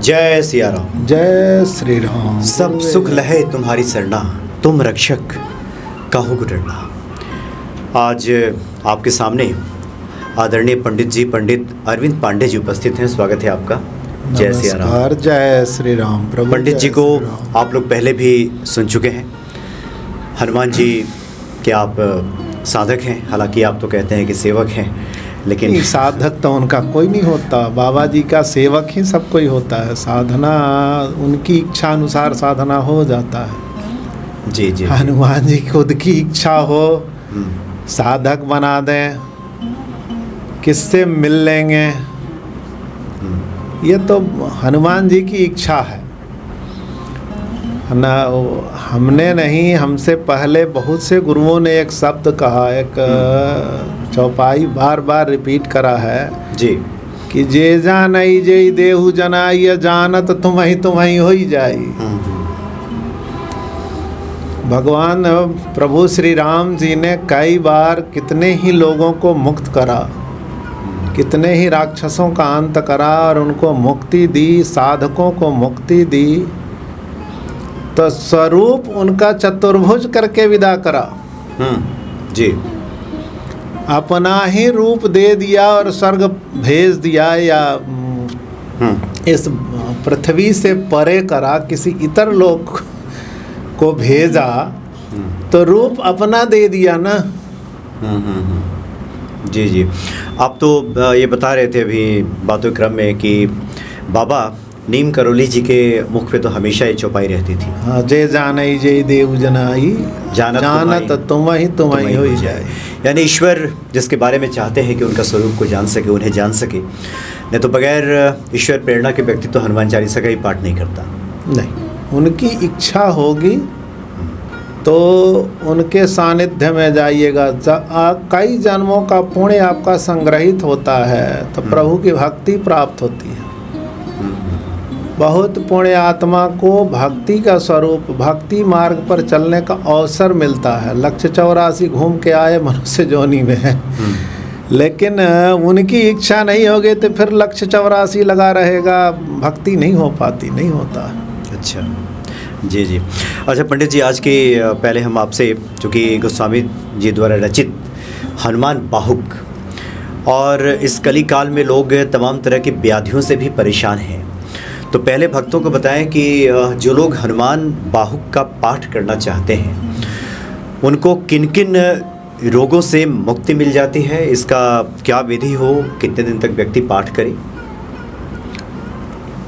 जय सिया राम। जय श्री राम। सब सुख लहे तुम्हारी सरना, तुम रक्षक काहू को डरना। आज आपके सामने आदरणीय पंडित जी, पंडित अरविंद पांडे जी उपस्थित हैं। स्वागत है आपका। जय सिया राम। नमस्कार। जय श्री राम। प्रभु पंडित जी को आप लोग पहले भी सुन चुके हैं। हनुमान जी के आप साधक हैं, हालांकि आप तो कहते हैं कि सेवक हैं, लेकिन साधक तो उनका कोई नहीं होता, बाबा जी का सेवक ही सब कोई होता है। साधना उनकी इच्छा अनुसार साधना हो जाता है। जी जी। हनुमान जी खुद की इच्छा हो साधक बना दें, किससे मिल लेंगे, ये तो हनुमान जी की इच्छा है ना। हमने नहीं, हमसे पहले बहुत से गुरुओं ने एक शब्द कहा, एक चौपाई बार बार रिपीट करा है जी कि जे जानई जय देहु जनाई, जानत तुम्हें हो ही जाई। भगवान प्रभु श्री राम जी ने कई बार कितने ही लोगों को मुक्त करा, कितने ही राक्षसों का अंत करा और उनको मुक्ति दी, साधकों को मुक्ति दी। तो स्वरूप उनका चतुर्भुज करके विदा करा। जी। अपना ही रूप दे दिया और स्वर्ग भेज दिया, या इस पृथ्वी से परे करा, किसी इतर लोक को भेजा, तो रूप अपना दे दिया ना। जी जी। आप तो ये बता रहे थे अभी बातों क्रम में कि बाबा नीम करोली जी के मुख पे तो हमेशा ये चौपाई रहती थी। हाँ, जय जानई जय देव जनाई, जानत तुम्हें हो ही जाए। यानी ईश्वर जिसके बारे में चाहते हैं कि उनका स्वरूप को जान सके, उन्हें जान सके, नहीं तो बगैर ईश्वर प्रेरणा के व्यक्ति तो हनुमान चालीसा का ही पाठ नहीं करता। नहीं, उनकी इच्छा होगी तो उनके सानिध्य में जाइएगा। कई जन्मों का पुण्य आपका संग्रहित होता है तो प्रभु की भक्ति प्राप्त होती है। बहुत पुण्य आत्मा को भक्ति का स्वरूप, भक्ति मार्ग पर चलने का अवसर मिलता है। लक्ष्य 84 घूम के आए मनुष्य जोनी में है, लेकिन उनकी इच्छा नहीं होगी तो फिर लक्ष्य 84 लगा रहेगा, भक्ति नहीं हो पाती, नहीं होता। अच्छा जी जी। अच्छा पंडित जी, आज के पहले हम आपसे, चूँकि गोस्वामी जी द्वारा रचित हनुमान बाहुक, और इस कली काल में लोग तमाम तरह की व्याधियों से भी परेशान हैं, तो पहले भक्तों को बताएं कि जो लोग हनुमान बाहुक का पाठ करना चाहते हैं उनको किन किन रोगों से मुक्ति मिल जाती है, इसका क्या विधि हो, कितने दिन तक व्यक्ति पाठ करे?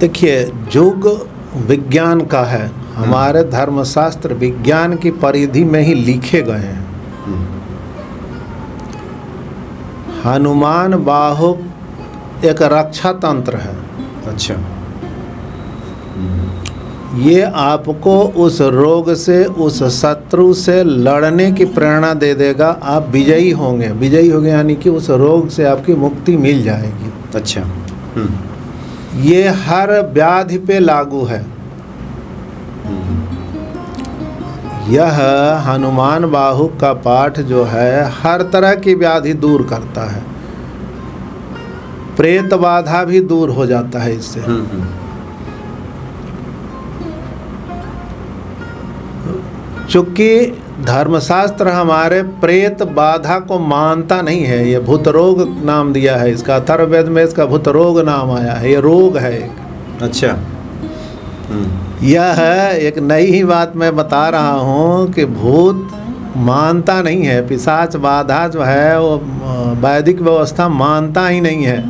देखिए, युग विज्ञान का है, हमारे धर्मशास्त्र विज्ञान की परिधि में ही लिखे गए हैं। हनुमान बाहुक एक रक्षा तंत्र है। अच्छा। ये आपको उस रोग से, उस शत्रु से लड़ने की प्रेरणा दे देगा। आप विजयी होंगे। विजयी होंगे यानी कि उस रोग से आपकी मुक्ति मिल जाएगी। अच्छा। ये हर व्याधि पे लागू है। यह हनुमान बाहुक का पाठ जो है हर तरह की व्याधि दूर करता है। प्रेत बाधा भी दूर हो जाता है इससे। चूँकि धर्मशास्त्र हमारे प्रेत बाधा को मानता नहीं है, ये भूत रोग नाम दिया है इसका। अथर्ववेद में इसका भूत रोग नाम आया है, ये रोग है एक। अच्छा। यह एक नई ही बात मैं बता रहा हूँ कि भूत मानता नहीं है, पिशाच बाधा जो है वो वैदिक व्यवस्था मानता ही नहीं है,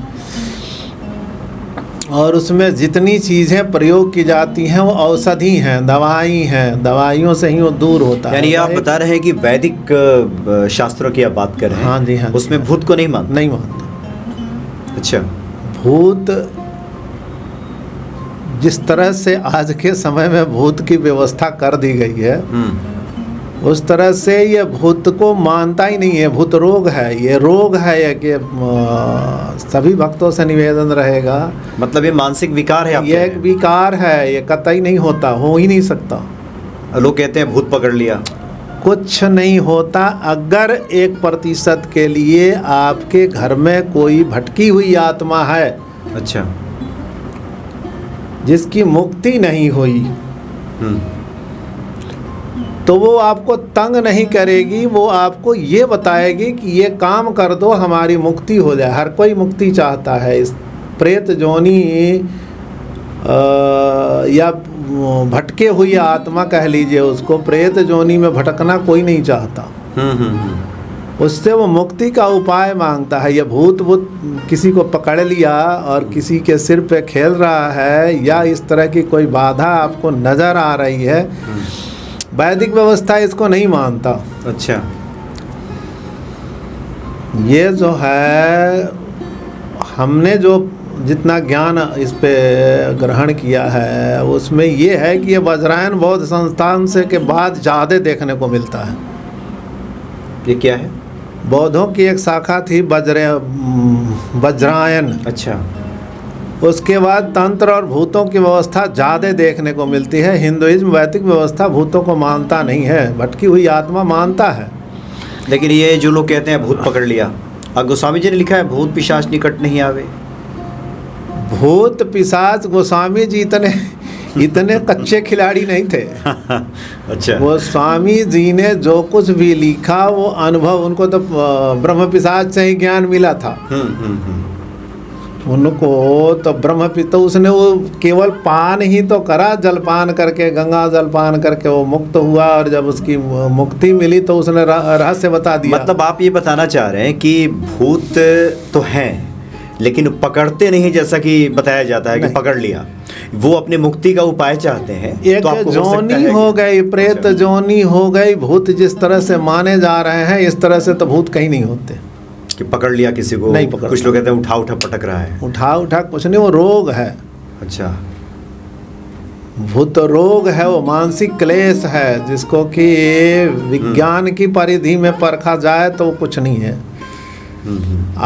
और उसमें जितनी चीज़ें प्रयोग की जाती हैं वो औषधि हैं, दवाई हैं, दवाइयों से ही वो दूर होता है। यानी आप बता रहे हैं कि वैदिक शास्त्रों की आप बात कर रहे हैं। हाँ जी, हाँ। उसमें भूत को नहीं मानते? नहीं मानते। अच्छा। भूत जिस तरह से आज के समय में भूत की व्यवस्था कर दी गई है, उस तरह से ये भूत को मानता ही नहीं है। भूत रोग है, ये रोग है कि सभी भक्तों से निवेदन रहेगा। मतलब ये मानसिक विकार है? ये एक विकार है, ये कतई नहीं होता, हो ही नहीं सकता। लोग कहते हैं भूत पकड़ लिया। कुछ नहीं होता। अगर 1% के लिए आपके घर में कोई भटकी हुई आत्मा है, अच्छा, जिसकी मुक्ति नहीं हुई, हम्म, तो वो आपको तंग नहीं करेगी, वो आपको ये बताएगी कि ये काम कर दो हमारी मुक्ति हो जाए। हर कोई मुक्ति चाहता है। इस प्रेत जोनी या भटके हुई आत्मा कह लीजिए उसको, प्रेत जोनी में भटकना कोई नहीं चाहता। उससे वो मुक्ति का उपाय मांगता है। ये भूत किसी को पकड़ लिया और किसी के सिर पे खेल रहा है, या इस तरह की कोई बाधा आपको नज़र आ रही है, वैदिक व्यवस्था इसको नहीं मानता। अच्छा, ये जो है हमने जो जितना ज्ञान इस पे ग्रहण किया है उसमें ये है कि ये वज्रायन बौद्ध संस्थान से के बाद ज़्यादा देखने को मिलता है। ये क्या है? बौद्धों की एक शाखा थी वज्रायन। अच्छा, उसके बाद तंत्र और भूतों की व्यवस्था ज़्यादा देखने को मिलती है। हिंदुइज्म वैदिक व्यवस्था भूतों को मानता नहीं है, भटकी हुई आत्मा मानता है। लेकिन ये जो लोग कहते हैं भूत पकड़ लिया, और गोस्वामी जी ने लिखा है भूत पिशाच निकट नहीं आवे। भूत पिशाच गोस्वामी जी इतने कच्चे खिलाड़ी नहीं थे। अच्छा, गोस्वामी जी ने जो कुछ भी लिखा वो अनुभव, उनको तो ब्रह्म पिशाच से ही ज्ञान मिला था। उनको तो तो उसने वो केवल पान ही तो करा, जलपान करके, गंगा जलपान करके वो मुक्त हुआ, और जब उसकी मुक्ति मिली तो उसने रहस्य बता दिया। मतलब आप ये बताना चाह रहे हैं कि भूत तो हैं लेकिन पकड़ते नहीं, जैसा कि बताया जाता है कि पकड़ लिया, वो अपने मुक्ति का उपाय चाहते हैं। एक तो जोनी हो गई, प्रेत जोनी हो गई। भूत जिस तरह से माने जा रहे हैं इस तरह से तो भूत कहीं नहीं होते कि पकड़ लिया किसी को। नहीं पकड़, कुछ लोग कहते हैं उठा उठा पटक रहा है। उठा कुछ नहीं, वो रोग है। अच्छा, भूत रोग है, वो मानसिक क्लेश है, जिसको कि विज्ञान की परिधि में परखा जाए तो कुछ नहीं है।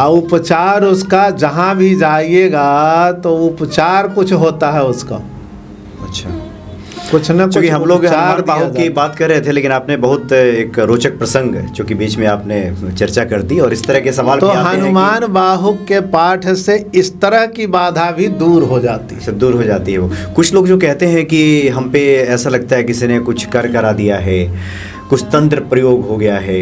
उपचार उसका जहाँ भी जाइएगा तो उपचार कुछ होता है उसका। अच्छा, कुछ न कुछ। क्योंकि हम लोग हनुमान बाहु की बात कर रहे थे, लेकिन आपने बहुत एक रोचक प्रसंग जो कि बीच में आपने चर्चा कर दी, और इस तरह के सवाल तो हनुमान बाहु के पाठ से इस तरह की बाधा भी दूर हो जाती है। दूर हो जाती है। वो कुछ लोग जो कहते हैं कि हम पे ऐसा लगता है किसी ने कुछ करा दिया है, कुछ तंत्र प्रयोग हो गया है।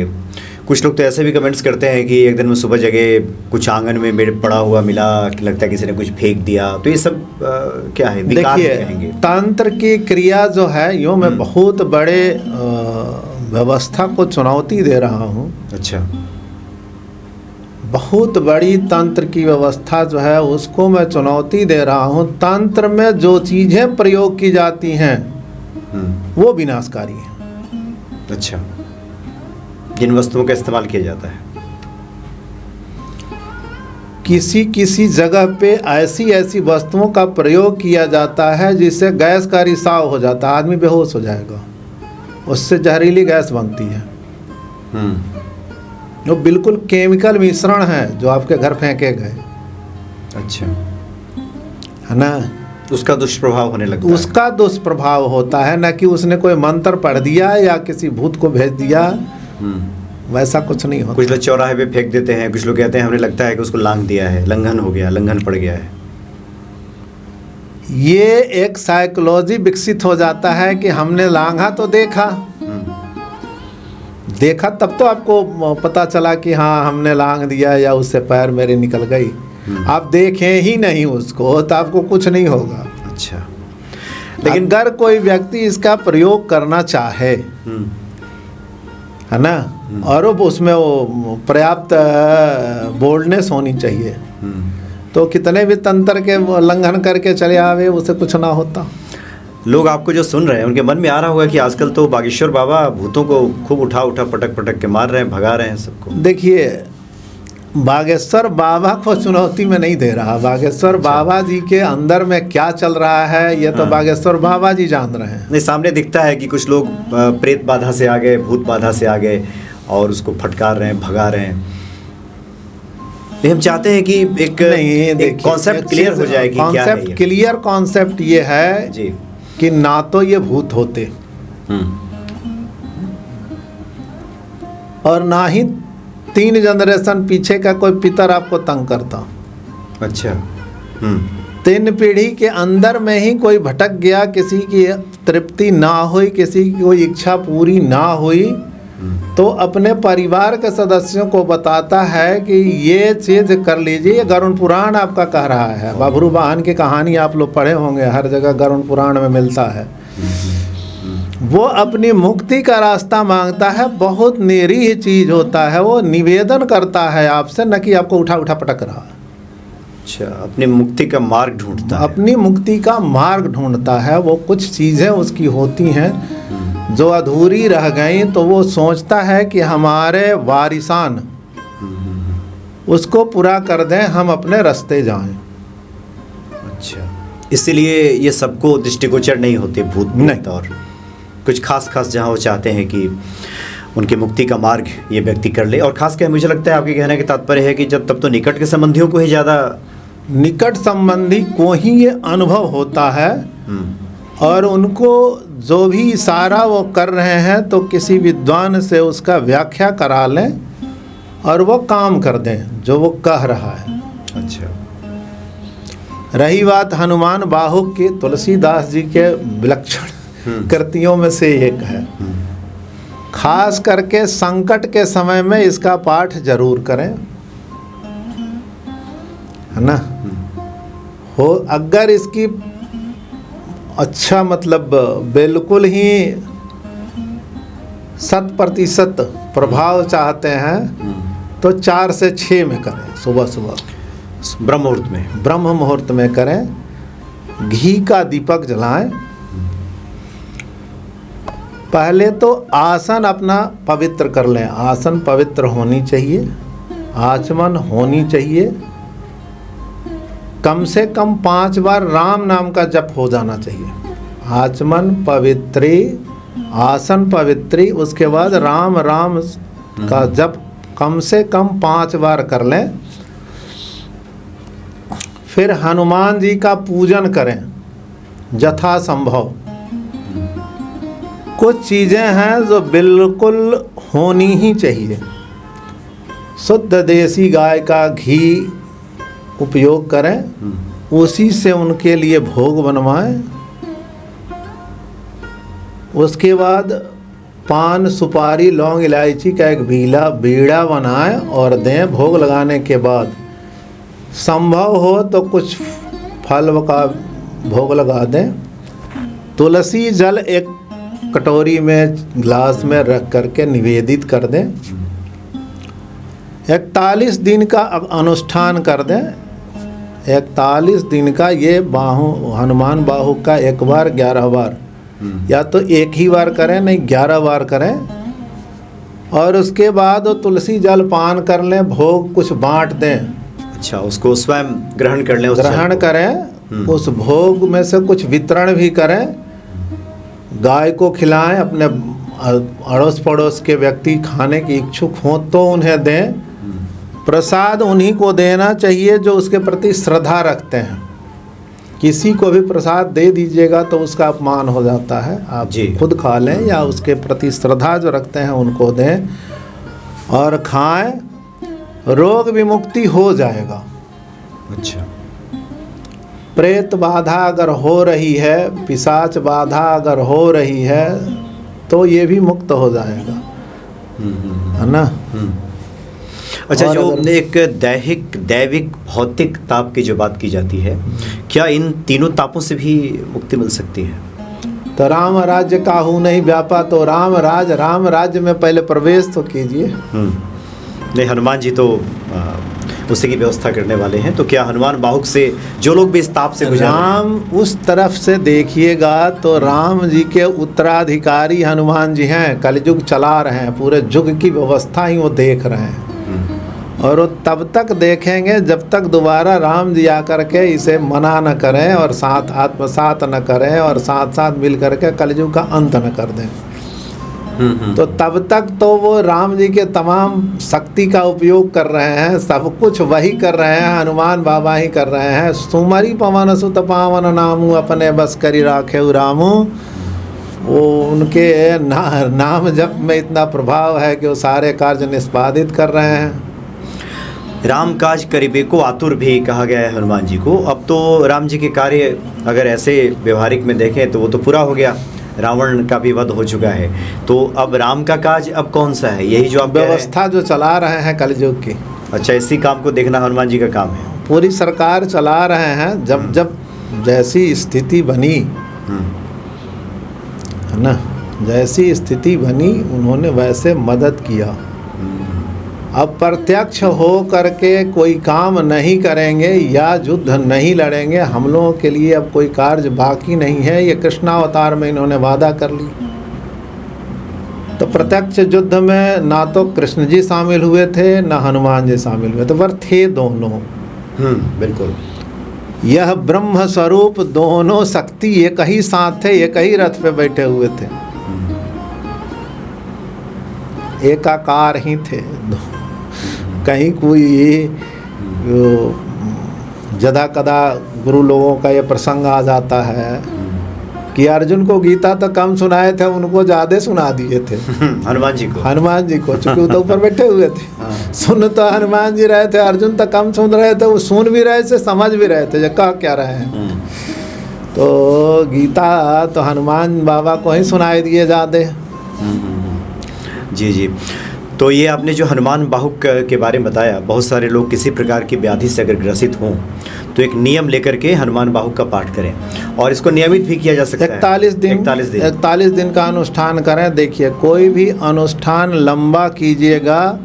कुछ लोग तो ऐसे भी कमेंट्स करते हैं कि एक दिन में सुबह जगह कुछ आंगन में मेरे पड़ा हुआ मिला, लगता है किसी ने कुछ फेंक दिया। तो ये सब क्या है? देखिए, तंत्र की क्रिया जो है, यूँ मैं बहुत बड़े व्यवस्था को चुनौती दे रहा हूँ। अच्छा, बहुत बड़ी तंत्र की व्यवस्था जो है उसको मैं चुनौती दे रहा हूँ। तंत्र में जो चीज़ें प्रयोग की जाती हैं वो विनाशकारी हैं। अच्छा, जिन वस्तुओं का इस्तेमाल किया जाता है, किसी जगह पे ऐसी वस्तुओं का प्रयोग किया जाता है जिससे गैस का रिसाव हो जाता है, आदमी बेहोश हो जाएगा, उससे जहरीली गैस बनती है। वो बिल्कुल केमिकल मिश्रण है जो आपके घर फेंके गए। अच्छा, है ना? उसका दुष्प्रभाव होने लगता है। उसका दुष्प्रभाव होता है, न कि उसने कोई मंत्र पढ़ दिया या किसी भूत को भेज दिया, वैसा कुछ नहीं होता। कुछ लोग चौराहे पे फेंक देते हैं, कुछ लोग कहते हैं हमें लगता है कि उसको लांघ दिया है, लंघन हो गया, लंघन पड़ गया है। ये एक साइकोलॉजी विकसित हो जाता है कि हमने लांघा तो देखा तब तो आपको पता चला कि हाँ हमने लांघ दिया या उससे पैर मेरे निकल गई। आप देखें ही नहीं उसको तो आपको कुछ नहीं होगा। अच्छा, लेकिन अगर कोई व्यक्ति इसका प्रयोग करना चाहे, है ना, और उसमें वो पर्याप्त बोल्डनेस होनी चाहिए, तो कितने भी तंत्र के उल्लंघन करके चले आवे उसे कुछ ना होता। लोग आपको जो सुन रहे हैं उनके मन में आ रहा होगा कि आजकल तो बागेश्वर बाबा भूतों को खूब उठा पटक के मार रहे हैं, भगा रहे हैं सबको। देखिए, बागेश्वर बाबा को चुनौती में नहीं दे रहा। बागेश्वर बाबा जी के अंदर में क्या चल रहा है ये तो बागेश्वर बाबा जी जान रहे हैं। नहीं, सामने दिखता है कि कुछ लोग प्रेत बाधा से आ गए, भूत बाधा से आ गए और उसको फटकार रहे हैं, भगा रहे हैं। तो हम चाहते हैं कि एक कॉन्सेप्ट क्लियर हो जाए कि क्या है। क्लियर कॉन्सेप्ट ये है जी कि ना तो ये भूत होते और ना ही 3 जनरेशन पीछे का कोई पितर आपको तंग करता। अच्छा, 3 पीढ़ी के अंदर में ही कोई भटक गया, किसी की तृप्ति ना हुई, किसी की कोई इच्छा पूरी ना हुई, तो अपने परिवार के सदस्यों को बताता है कि ये चीज़ कर लीजिए। गरुड़ पुराण आपका कह रहा है। बभरू वाहन की कहानी आप लोग पढ़े होंगे, हर जगह गरुड़ पुराण में मिलता है। वो अपनी मुक्ति का रास्ता मांगता है, बहुत निरीह चीज़ होता है। वो निवेदन करता है आपसे, न कि आपको उठा उठा पटक रहा। अच्छा, अपनी मुक्ति का मार्ग ढूंढता है। अपनी मुक्ति का मार्ग ढूंढता है। वो कुछ चीज़ें उसकी होती हैं जो अधूरी रह गई, तो वो सोचता है कि हमारे वारिसान उसको पूरा कर दें, हम अपने रास्ते जाएं। अच्छा, इसीलिए ये सबको दृष्टिगोचर नहीं होते भूत प्रेत, और कुछ खास जहाँ वो चाहते हैं कि उनकी मुक्ति का मार्ग ये व्यक्ति कर ले। और खास कर मुझे लगता है आपके कहने का तात्पर्य है कि जब तब तो निकट के संबंधियों को ही ज़्यादा, निकट संबंधी को ही ये अनुभव होता है, और उनको जो भी इशारा वो कर रहे हैं तो किसी विद्वान से उसका व्याख्या करा लें और वो काम कर दें जो वो कह रहा है। अच्छा, रही बात हनुमान बाहुक की, तुलसीदास जी के विलक्षण कृतियों में से एक है। खास करके संकट के समय में इसका पाठ जरूर करें, है ना। हो अगर इसकी अच्छा मतलब बिल्कुल ही 100% प्रभाव चाहते हैं तो 4 से 6 में करें, सुबह सुबह ब्रह्म मुहूर्त में। ब्रह्म मुहूर्त में करें। घी का दीपक जलाएं। पहले तो आसन अपना पवित्र कर लें। आसन पवित्र होनी चाहिए, आचमन होनी चाहिए। कम से कम 5 बार राम नाम का जप हो जाना चाहिए। आचमन पवित्री, आसन पवित्री, उसके बाद राम राम का जप कम से कम 5 बार कर लें। फिर हनुमान जी का पूजन करें यथा संभव। कुछ चीज़ें हैं जो बिल्कुल होनी ही चाहिए। शुद्ध देसी गाय का घी उपयोग करें, उसी से उनके लिए भोग बनवाएं। उसके बाद पान सुपारी लौंग इलायची का एक बीड़ा बनाएं और दें। भोग लगाने के बाद संभव हो तो कुछ फल का भोग लगा दें। तुलसी जल एक कटोरी में ग्लास में रख करके निवेदित कर दें। 41 दिन का अनुष्ठान कर दें। 41 दिन का ये हनुमान बाहु का 1 बार 11 बार, या तो एक ही बार करें, नहीं 11 बार करें। और उसके बाद वो तुलसी जल पान कर लें, भोग कुछ बांट दें। अच्छा, उसको स्वयं ग्रहण कर लें, ग्रहण करें। उस भोग में से कुछ वितरण भी करें, गाय को खिलाएं। अपने अड़ोस पड़ोस के व्यक्ति खाने की इच्छुक हों तो उन्हें दें। प्रसाद उन्हीं को देना चाहिए जो उसके प्रति श्रद्धा रखते हैं। किसी को भी प्रसाद दे दीजिएगा तो उसका अपमान हो जाता है। आप खुद खा लें या उसके प्रति श्रद्धा जो रखते हैं उनको दें और खाएं। रोग विमुक्ति हो जाएगा। अच्छा, प्रेत बाधा अगर हो रही है, पिशाच बाधा अगर हो रही है तो ये भी मुक्त हो जाएगा, है ना। अच्छा, जो एक दैविक भौतिक ताप की जो बात की जाती है, क्या इन तीनों तापों से भी मुक्ति मिल सकती है? तो राम राज्य काहू नहीं व्यापा, तो राम राज्य में पहले प्रवेश तो कीजिए। नहीं, हनुमान जी तो उसी की व्यवस्था करने वाले हैं। तो क्या हनुमान बाहुक से जो लोग भी इस ताप से गुजर राम उस तरफ से देखिएगा तो राम जी के उत्तराधिकारी हनुमान जी हैं। कलयुग चला रहे हैं, पूरे युग की व्यवस्था ही वो देख रहे हैं। और वो तब तक देखेंगे जब तक दोबारा राम जी आकर के इसे मना न करें और साथ आत्मसात न करें और साथ साथ मिल करके कलयुग का अंत न कर दें। तो तब तक तो वो राम जी के तमाम शक्ति का उपयोग कर रहे हैं, सब कुछ वही कर रहे हैं, हनुमान बाबा ही कर रहे हैं। सुमरी पवन सुत पावन नामू अपने बस करी राखे रामू। वो उनके नाम जप में इतना प्रभाव है कि वो सारे कार्य निष्पादित कर रहे हैं। राम काज करिबे को आतुर भी कहा गया है हनुमान जी को। अब तो राम जी के कार्य अगर ऐसे व्यवहारिक में देखें तो वो तो पूरा हो गया, रावण का भी वध हो चुका है, तो अब राम का काज अब कौन सा है? यही जो आप कह रहे हैं? व्यवस्था जो चला रहे हैं कलयुग की। अच्छा, इसी काम को देखना हनुमान जी का काम है। पूरी सरकार चला रहे हैं। जब जब जैसी स्थिति बनी है ना, जैसी स्थिति बनी उन्होंने वैसे मदद किया। अब प्रत्यक्ष हो करके कोई काम नहीं करेंगे या युद्ध नहीं लड़ेंगे, हम लोगों के लिए अब कोई कार्य बाकी नहीं है। ये कृष्णावतार में इन्होंने वादा कर ली। तो प्रत्यक्ष युद्ध में ना तो कृष्ण जी शामिल हुए थे ना हनुमान जी शामिल हुए थे, पर थे दोनों। बिल्कुल। यह ब्रह्म स्वरूप दोनों शक्ति एक ही साथ थे, एक ही रथ पे बैठे हुए थे, एकाकार ही थे। कहीं कोई जदा कदा गुरु लोगों का ये प्रसंग आ जाता है कि अर्जुन को गीता तो कम सुनाए थे, उनको ज़्यादा सुना दिए थे हनुमान जी को, चूँकि वो तो ऊपर बैठे हुए थे। सुन तो हनुमान जी रहे थे, अर्जुन तो कम सुन रहे थे, वो सुन भी रहे थे, समझ भी रहे थे जो कह क्या रहे हैं। तो गीता तो हनुमान बाबा को ही सुनाई दिए ज़्यादा। जी। तो ये आपने जो हनुमान बाहुक के बारे में बताया, बहुत सारे लोग किसी प्रकार की व्याधि से अगर ग्रसित हों तो एक नियम लेकर के हनुमान बाहुक का पाठ करें, और इसको नियमित भी किया जा सकता है। 41 दिन का अनुष्ठान करें। देखिए, कोई भी अनुष्ठान लंबा कीजिएगा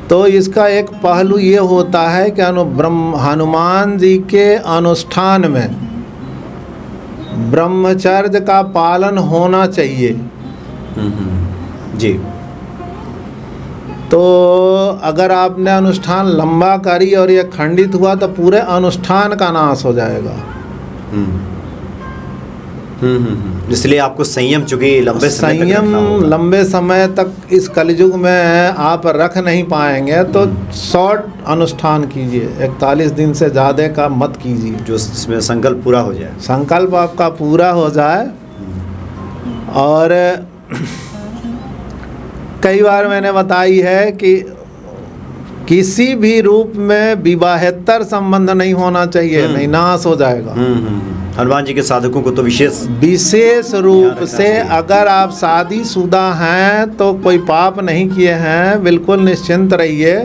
तो इसका एक पहलू ये होता है कि हनुमान जी के अनुष्ठान में ब्रह्मचर्य का पालन होना चाहिए। जी। तो अगर आपने अनुष्ठान लंबा करी और ये खंडित हुआ तो पूरे अनुष्ठान का नाश हो जाएगा। इसलिए आपको संयम, चूंकि लंबे समय तक इस कलयुग में आप रख नहीं पाएंगे, तो शॉर्ट अनुष्ठान कीजिए। 41 दिन से ज़्यादा का मत कीजिए, जो इसमें संकल्प पूरा हो जाए। संकल्प आपका पूरा हो जाए। और कई बार मैंने बताई है कि किसी भी रूप में विवाहेतर संबंध नहीं होना चाहिए, नहीं नाश हो जाएगा। हनुमान जी के साधकों को तो विशेष रूप से अगर आप शादीशुदा हैं तो कोई पाप नहीं किए हैं, बिल्कुल निश्चिंत रहिए।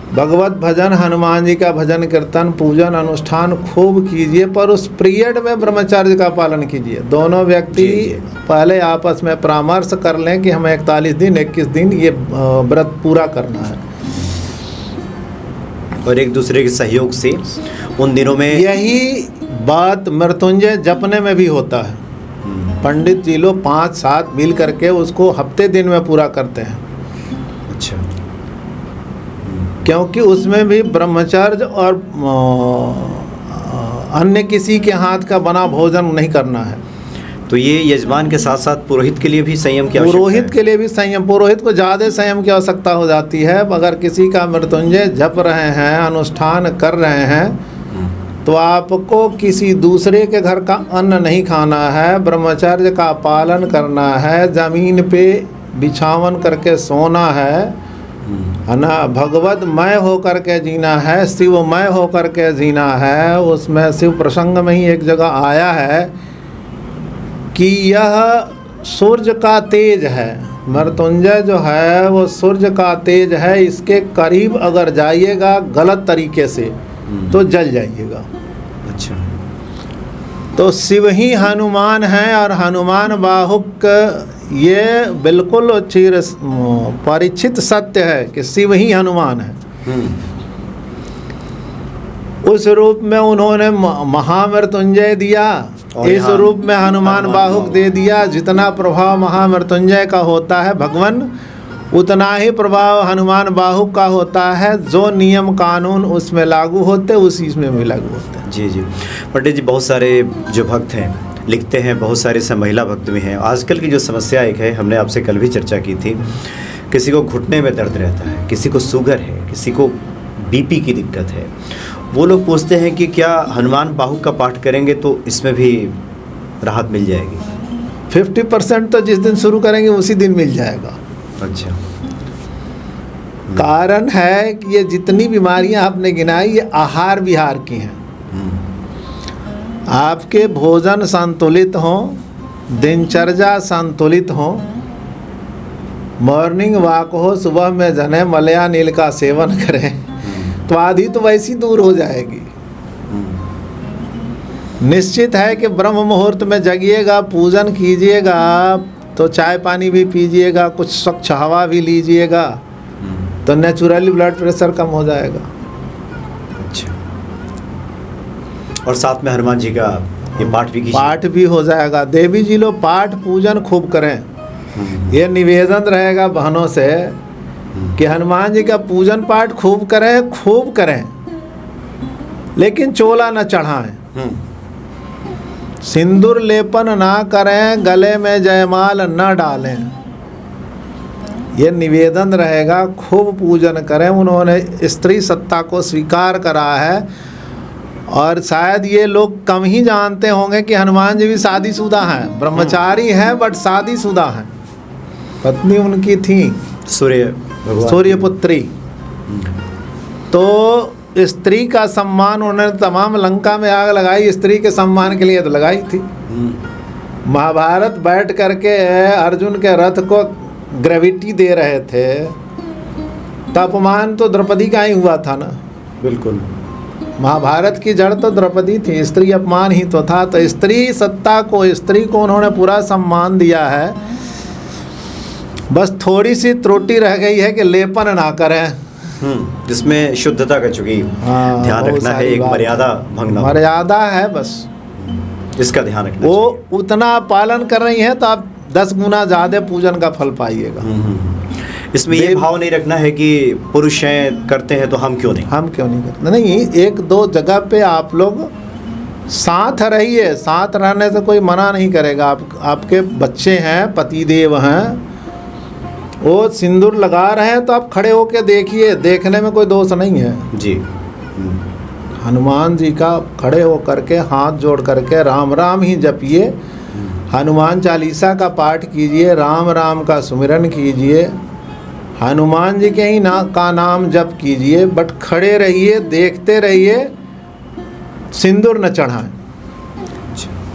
भगवत भजन, हनुमान जी का भजन कीर्तन पूजन अनुष्ठान खूब कीजिए, पर उस पीरियड में ब्रह्मचर्य का पालन कीजिए। दोनों व्यक्ति पहले आपस में परामर्श कर लें कि हमें 41 दिन 21 दिन ये व्रत पूरा करना है, और एक दूसरे के सहयोग से उन दिनों में। यही बात मृत्युंजय जपने में भी होता है। पंडित जी लोग 5-7 मिल करके उसको हफ्ते दिन में पूरा करते हैं। अच्छा। क्योंकि उसमें भी ब्रह्मचर्य और अन्य किसी के हाथ का बना भोजन नहीं करना है। तो ये यजमान के साथ साथ पुरोहित के लिए भी संयम की आवश्यकता है। पुरोहित के लिए भी संयम, पुरोहित को ज़्यादा संयम की आवश्यकता हो जाती है। अगर किसी का मृत्युंजय जप रहे हैं, अनुष्ठान कर रहे हैं, तो आपको किसी दूसरे के घर का अन्न नहीं खाना है, ब्रह्मचर्य का पालन करना है, ज़मीन पे बिछावन करके सोना है ना, भगवतमय होकर के जीना है, शिवमय होकर के जीना है। उसमें शिव प्रसंग में ही एक जगह आया है कि यह सूर्य का तेज है। मृत्युंजय जो है वो सूर्य का तेज है, इसके करीब अगर जाइएगा गलत तरीके से तो जल जाइएगा। अच्छा। तो शिव ही हनुमान हैं, और हनुमान बाहुक ये बिल्कुल परिचित सत्य है कि शिव ही हनुमान है। उस रूप में उन्होंने महामृत्युंजय दिया, इस रूप में हनुमान बाहुक दे दिया। जितना प्रभाव महामृत्युंजय का होता है भगवान, उतना ही प्रभाव हनुमान बाहुक का होता है। जो नियम कानून उसमें लागू होते उसी में भी लागू होते हैं। जी। पंडित जी, बहुत सारे जो भक्त हैं लिखते हैं, बहुत सारे से महिला भक्त भी हैं। आजकल की जो समस्या एक है, हमने आपसे कल भी चर्चा की थी, किसी को घुटने में दर्द रहता है, किसी को शुगर है, किसी को बीपी की दिक्कत है। वो लोग पूछते हैं कि क्या हनुमान बाहुक का पाठ करेंगे तो इसमें भी राहत मिल जाएगी? 50% तो जिस दिन शुरू करेंगे उसी दिन मिल जाएगा। अच्छा। कारण है कि ये जितनी बीमारियां आपने गिनाई ये आहार विहार की हैं। आपके भोजन संतुलित हों, दिनचर्या संतुलित हो, मॉर्निंग वॉक हो, सुबह में जने मलया नील का सेवन करें तो आधी तो वैसी दूर हो जाएगी। निश्चित है कि ब्रह्म मुहूर्त में जगिएगा, पूजन कीजिएगा, तो चाय पानी भी पीजिएगा, कुछ स्वच्छ हवा भी लीजिएगा, तो नेचुरली ब्लड प्रेशर कम हो जाएगा। अच्छा, और साथ में हनुमान जी का ये पाठ भी कीजिए। पाठ भी हो जाएगा। देवी जी लोग पाठ पूजन खूब करें। ये निवेदन रहेगा बहनों से कि हनुमान जी का पूजन पाठ खूब करें, खूब करें, लेकिन चोला न चढ़ाएं, सिंदूर लेपन ना करें, गले में जयमाल न डालें। ये निवेदन रहेगा। खूब पूजन करें। उन्होंने स्त्री सत्ता को स्वीकार करा है, और शायद ये लोग कम ही जानते होंगे कि हनुमान जी भी शादीशुदा हैं, ब्रह्मचारी हैं बट शादीशुदा हैं। पत्नी उनकी थी सूर्यपुत्री। तो स्त्री का सम्मान उन्होंने, तमाम लंका में आग लगाई स्त्री के सम्मान के लिए तो लगाई थी। महाभारत बैठ करके अर्जुन के रथ को ग्रेविटी दे रहे थे, तो अपमान तो द्रौपदी का ही हुआ था ना। बिल्कुल, महाभारत की जड़ तो द्रौपदी थी, स्त्री अपमान ही तो था। तो स्त्री सत्ता को, स्त्री को उन्होंने पूरा सम्मान दिया है। बस थोड़ी सी त्रुटि रह गई है कि लेपन ना करें, जिसमें शुद्धता का चूंकि ध्यान रखना है, एक मर्यादा भंगना, मर्यादा है, बस इसका ध्यान रखना। वो उतना पालन कर रही है तो आप 10 गुना ज़्यादा पूजन का फल पाइएगा। इसमें ये भाव नहीं रखना है कि पुरुष हैं करते हैं तो हम क्यों नहीं करते। नहीं, 1-2 जगह पे आप लोग साथ रहिए। साथ रहने से कोई मना नहीं करेगा। आपके बच्चे हैं, पतिदेव हैं, वो सिंदूर लगा रहे हैं तो आप खड़े होके देखिए, देखने में कोई दोष नहीं है जी। हनुमान जी का खड़े हो करके हाथ जोड़ करके राम राम ही जपिए, हनुमान चालीसा का पाठ कीजिए, राम राम का सुमिरन कीजिए, हनुमान जी के ही का नाम जप कीजिए, बट खड़े रहिए, देखते रहिए, सिंदूर न चढ़ाएं।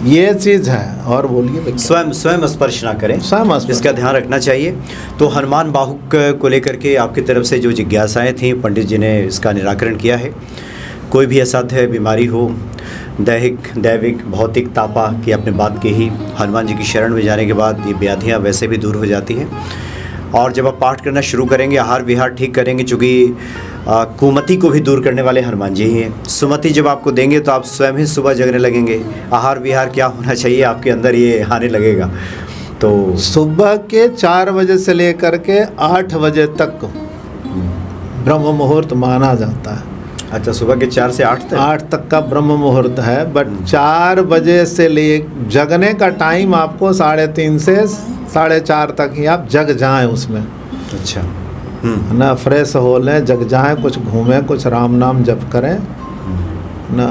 ये चीज़ है। और बोलिए। स्वयं स्पर्श ना करें, इसका ध्यान रखना चाहिए। तो हनुमान बाहुक को लेकर के आपकी तरफ से जो जिज्ञासाएं थीं, पंडित जी ने इसका निराकरण किया है। कोई भी असाध्य बीमारी हो, दैविक भौतिक तापा की आपने बात कही, हनुमान जी की शरण में जाने के बाद ये व्याधियाँ वैसे भी दूर हो जाती हैं। और जब आप पाठ करना शुरू करेंगे, आहार विहार ठीक करेंगे, चूँकि कुमति को भी दूर करने वाले हनुमान जी ही हैं। सुमति जब आपको देंगे तो आप स्वयं ही सुबह जगने लगेंगे। आहार विहार क्या होना चाहिए आपके अंदर, ये आने लगेगा। तो सुबह के 4 बजे से लेकर के 8 बजे तक ब्रह्म मुहूर्त माना जाता है। अच्छा, सुबह के 4 से 8 तक का ब्रह्म मुहूर्त है। बट 4 बजे से ले जगने का टाइम आपको 3:30 से 4:30 तक ही आप जग जाएं उसमें। अच्छा, ना फ्रेश हो लें, जग जाएं, कुछ घूमें, कुछ राम नाम जप करें ना।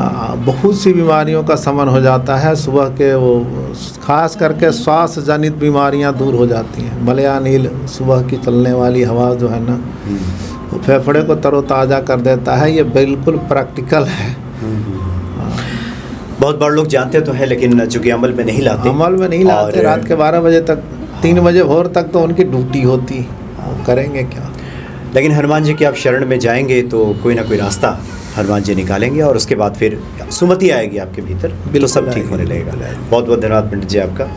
बहुत सी बीमारियों का शमन हो जाता है सुबह के। वो खास करके श्वास जनित बीमारियां दूर हो जाती हैं। मलया नील सुबह की चलने वाली हवा जो है ना, वो फेफड़े को तरोताज़ा कर देता है। ये बिल्कुल प्रैक्टिकल है। बहुत बार लोग जानते तो है, लेकिन चूँकि अमल में नहीं लाते। रात के 12 बजे तक, 3 बजे भोर तक तो उनकी ड्यूटी होती, करेंगे क्या। लेकिन हनुमान जी की आप शरण में जाएंगे तो कोई ना कोई रास्ता हनुमान जी निकालेंगे, और उसके बाद फिर सुमति आएगी आपके भीतर, तो सब ठीक होने लगेगा। बहुत बहुत धन्यवाद पंडित जी आपका।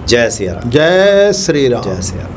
जय सिया राम। जय श्री राम। जय सिया राम।